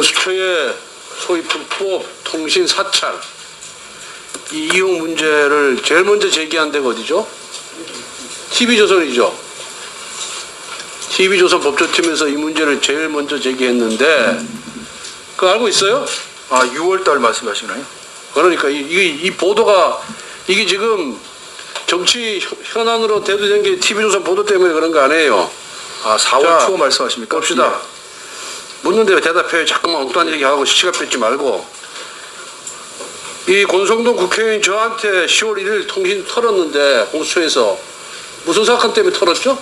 공수처의 소위 불법 통신 사찰 이 이용 문제를 제일 먼저 제기한 데가 어디죠? TV조선이죠. TV조선 법조팀에서 이 문제를 제일 먼저 제기했는데 그거 알고 있어요? 아, 6월달 말씀하시나요? 그러니까 이 보도가 이게 지금 정치 현안으로 대두된 게 TV조선 보도 때문에 그런 거 아니에요. 아, 4월 자, 초 말씀하십니까? 봅시다. 묻는데 왜 대답해요? 자꾸만 엉뚱한 얘기하고 시간 뺏지 말고. 이 권성동 국회의원이 저한테 10월 1일 통신 털었는데 공수처에서 무슨 사건 때문에 털었죠?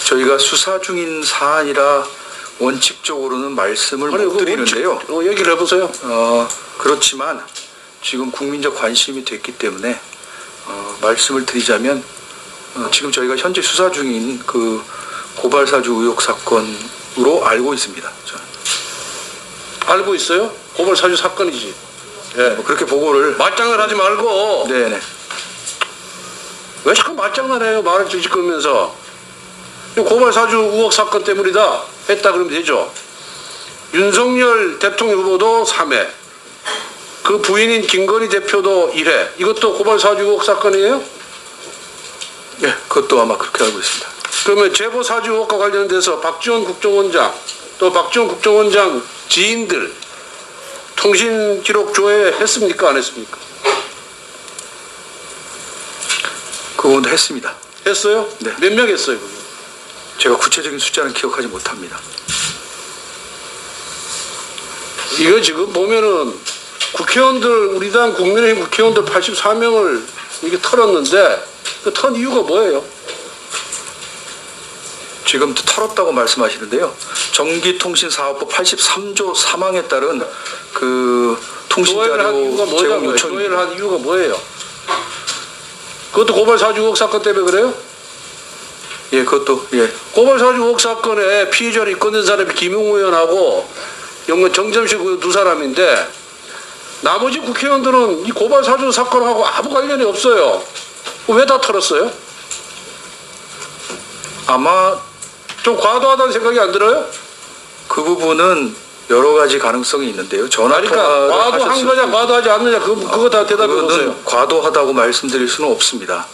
저희가 수사 중인 사안이라 원칙적으로는 말씀을 못 드리는데요. 얘기를 해보세요. 그렇지만 지금 국민적 관심이 됐기 때문에 말씀을 드리자면 지금 저희가 현재 수사 중인 그 고발사주 의혹 사건으로 알고 있습니다. 알고 있어요? 고발사주 사건이지. 예. 뭐 그렇게 보고를 말장난 하지 말고. 네네. 왜 자꾸 말장난 해요? 말을 찌직거리면서. 고발사주 의혹 사건 때문이다 했다 그러면 되죠. 윤석열 대통령 후보도 3회, 그 부인인 김건희 대표도 1회. 이것도 고발사주 의혹 사건이에요? 네, 그것도 아마 그렇게 알고 있습니다. 그러면 제보사주 의혹과 관련돼서 박지원 국정원장 또 박지원 국정원장 지인들 통신 기록 조회했습니까? 안 했습니까? 그건 했습니다. 했어요? 네. 몇 명 했어요? 그게? 제가 구체적인 숫자는 기억하지 못합니다. 이거 지금 보면은 국회의원들, 우리 당 국민의힘 국회의원들 84명을 이게 털었는데 그 턴 이유가 뭐예요? 지금 털었다고 말씀하시는데요. 전기통신사업법 83조 3항에 따른 그 조회를 한 이유가 통신자료 제공 뭐냐고요? 요청. 조회를 한 이유가 뭐예요? 그것도 고발사주 의혹 사건 때문에 그래요? 예, 그것도 예. 고발사주 의혹 사건에 피의자로 입건된 사람이 김용우 의원하고 정점식 그 두 사람인데 나머지 국회의원들은 이 고발사주 사건하고 아무 관련이 없어요. 왜 다 털었어요? 아마 좀 과도하다는 생각이 안 들어요? 그 부분은 여러 가지 가능성이 있는데요. 전화 그러니까 통화를 과도한 하셨을 거냐 때 과도하지 않느냐 그거 다 대답해 그거는 보세요. 과도하다고 말씀드릴 수는 없습니다.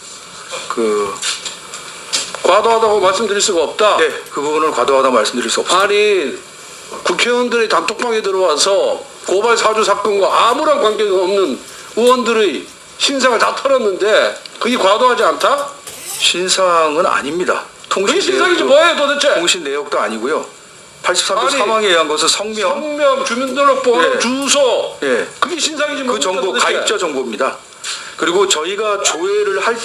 과도하다고 말씀드릴 수가 없다. 네, 그 부분을 과도하다고 말씀드릴 수 없습니다. 아니 국회의원들이 단톡방에 들어와서 고발 사주 사건과 아무런 관계가 없는 의원들의 신상을 다 털었는데 그게 과도하지 않다? 신상은 아닙니다. 그게 신상이지 뭐예요 도대체? 통신 내역도 아니고요. 83조 아니, 3항에 의한 것은 성명, 주민등록번호, 예. 주소 예. 그게 신상이지 그 뭡니까, 정보 도대체? 가입자 정보입니다. 그리고 저희가 조회를 할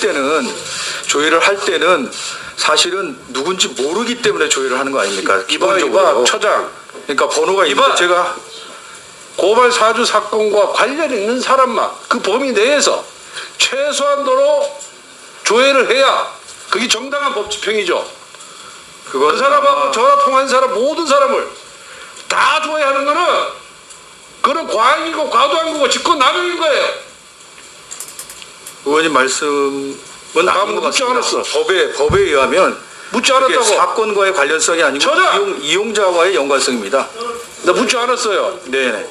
때는 사실은 누군지 모르기 때문에 조회를 하는 거 아닙니까? 기본적으로. 이봐 처장 그러니까 번호가 있는데 제가 고발 사주 사건과 관련 있는 사람만 그 범위 내에서 최소한도로 조회를 해야 그게 정당한 법 집행이죠. 그 사람하고 전화 통화한 사람 모든 사람을 다 조회하는 거는 그런 과잉이고 과도한 거고 직권남용인 거예요. 의원님 말씀은 아닌 것 묻지 같습니다. 않았어. 법에 의하면 묻지 그게 않았다고. 사건과의 관련성이 아니고 저자! 이용자와의 연관성입니다. 나 묻지 않았어요. 네네.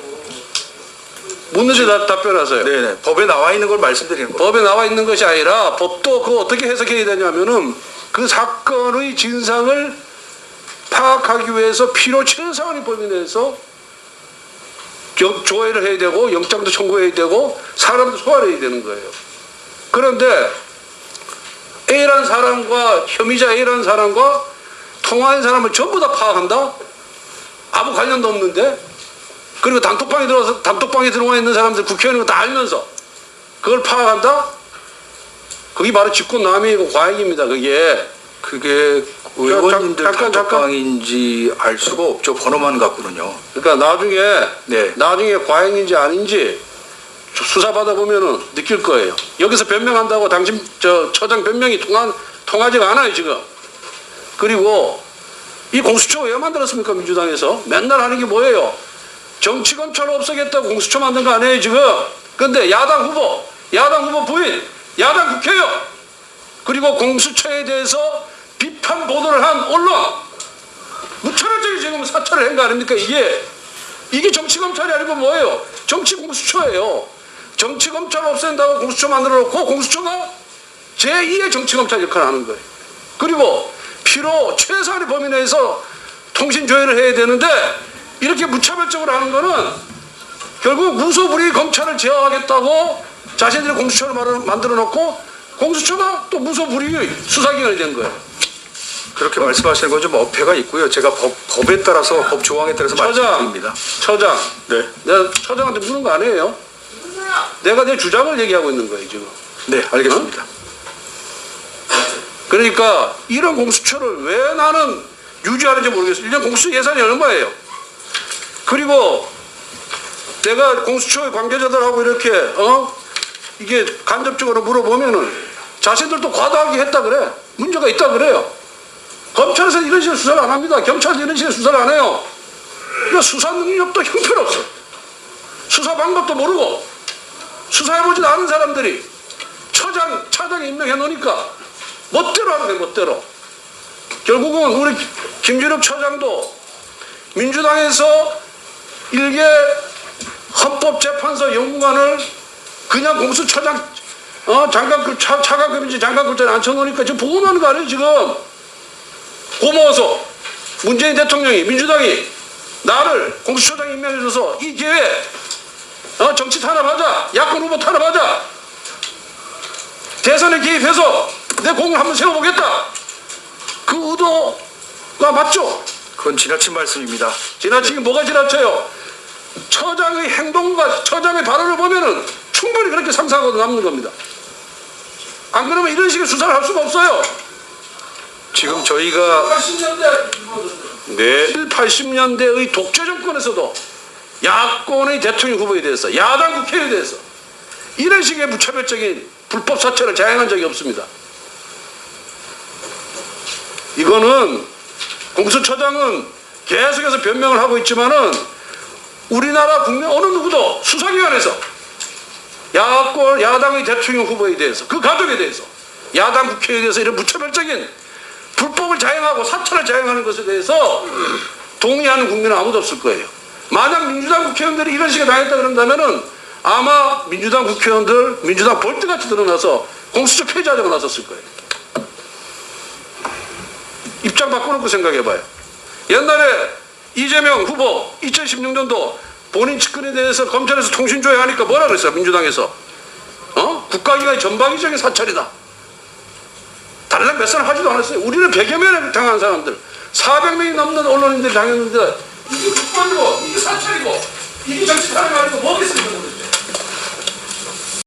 묻는데 답변하세요. 네네. 법에 나와 있는 걸 말씀드리는 거예요. 법에 나와 있는 것이 아니라 법도 그거 어떻게 해석해야 되냐면은 그 사건의 진상을 파악하기 위해서 필요 최소한의 범위 내에서 조회를 해야 되고 영장도 청구해야 되고 사람도 소환해야 되는 거예요. 그런데 A라는 사람과 혐의자 A라는 사람과 통화한 사람을 전부 다 파악한다? 아무 관련도 없는데? 그리고 단톡방에 들어와 있는 사람들 국회의원은 다 알면서 그걸 파악한다? 그게 바로 직권남용이고 과잉입니다. 그게 의원님들 잠깐. 단톡방인지 알 수가 없죠. 번호만 갖고는요. 그러니까 네. 나중에 과잉인지 아닌지 수사받아 보면은 느낄 거예요. 여기서 변명한다고 당신 처장 변명이 통하지가 않아요 지금. 그리고 이 공수처 왜 만들었습니까 민주당에서? 맨날 하는 게 뭐예요? 정치검찰 없애겠다고 공수처 만든 거 아니에요 지금. 근데 야당 후보 부인, 야당 국회의원 그리고 공수처에 대해서 비판 보도를 한 언론 무차별적인 정치범 사찰을 한 거 아닙니까? 이게 정치검찰이 아니고 뭐예요? 정치공수처예요. 정치검찰 없앤다고 공수처 만들어 놓고 공수처가 제2의 정치검찰 역할을 하는 거예요. 그리고 피로 최소한의 범위 내에서 통신조회를 해야 되는데 이렇게 무차별적으로 하는 거는 결국 무소불위 검찰을 제어하겠다고 자신들이 공수처를 만들어 놓고 공수처가 또 무소불위의 수사기관이 된 거예요. 그렇게 말씀하시는 건 좀 어폐가 있고요. 제가 법에 따라서 법 조항에 따라서 말씀드립니다. 처장, 네. 내가 처장한테 묻는 거 아니에요? 내가 내 주장을 얘기하고 있는 거예요 지금. 네, 알겠습니다. 그러니까 이런 공수처를 왜 나는 유지하는지 모르겠어요. 1년 공수처 예산이 얼마예요? 그리고 내가 공수처의 관계자들하고 이렇게 이게 간접적으로 물어보면은 자신들도 과도하게 했다 그래. 문제가 있다 그래요. 검찰에서 이런 식의 수사를 안 합니다. 경찰도 이런 식의 수사를 안 해요. 그러니까 수사 능력도 형편없어. 수사 방법도 모르고 수사해보지도 않은 사람들이 차장에 임명해 놓으니까 멋대로 하는 거예요. 멋대로. 결국은 우리 김준엽 처장도 민주당에서 일개 헌법재판소 연구관을 그냥 공수처장 차관급인지 장관급자에 앉혀놓으니까 지금 보고하는 거 아니에요 지금. 고마워서 문재인 대통령이 민주당이 나를 공수처장 임명해줘서 이 기회에 정치 탄압하자, 야권 후보 탄압하자, 대선에 개입해서 내 공을 한번 세워보겠다, 그 의도가 맞죠? 그건 지나친 말씀입니다. 지나치게 뭐가 지나쳐요? 처장의 행동과 처장의 발언을 보면은 충분히 그렇게 상상하고 남는 겁니다. 안 그러면 이런 식의 수사를 할 수가 없어요. 지금 저희가 80년대의 독재 정권에서도 야권의 대통령 후보에 대해서 야당 국회에 대해서 이런 식의 무차별적인 불법 사찰을 자행한 적이 없습니다. 이거는 공수처장은 계속해서 변명을 하고 있지만은 우리나라 국민 어느 누구도 수사기관에서 야당의 대통령 후보에 대해서 그 가족에 대해서 야당 국회에 대해서 이런 무차별적인 불법을 자행하고 사찰을 자행하는 것에 대해서 동의하는 국민은 아무도 없을 거예요. 만약 민주당 국회의원들이 이런 식으로 당했다 그런다면은 아마 민주당 국회의원들 민주당 벌떼같이 드러나서 공수처 폐지하자고 나섰을 거예요. 입장 바꿔놓고 생각해봐요. 옛날에 이재명 후보 2016년도 본인 측근에 대해서 검찰에서 통신조회하니까 뭐라 그랬어요? 민주당에서 국가기관의 전방위적인 사찰이다. 달랑 몇 사람 하지도 않았어요. 우리는 100여 명을 당한 사람들, 400명이 넘는 언론인들이 당했는데 이게 국가고 이게 사찰이고